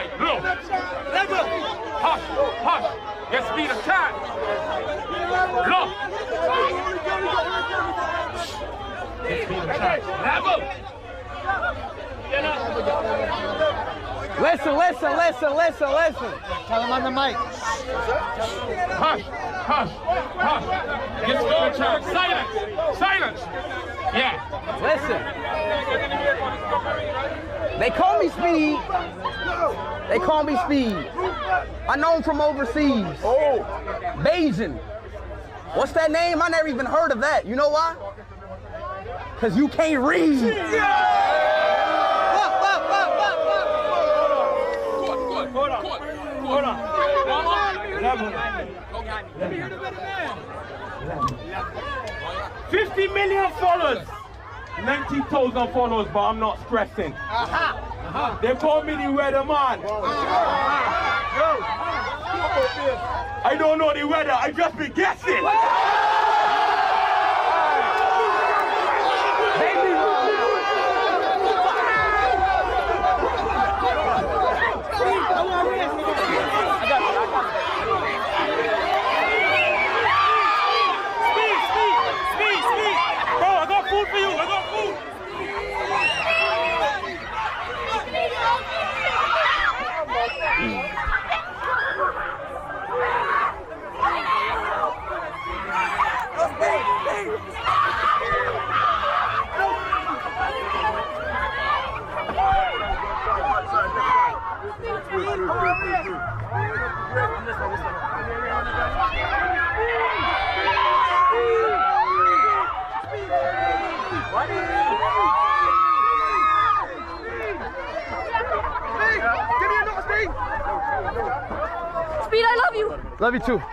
right, look. Level. Hush, hush. Get speed attack. Look. Get speed attack. Level. Listen. Tell him on the mic. Hush, hush, hush. Get speed attack. Silence. Yeah. Listen. They call me Speed. I know him from overseas. Oh. Beijing. What's that name? I never even heard of that. You know why? Because you can't read. Good. Hold on. Level. 50 million followers. 90,000 followers, but I'm not stressing. They call me the weatherman. I don't know the weather, I just be guessing. Speed. Bro, I got food for you. I got food. Speed, I love you. Love you too.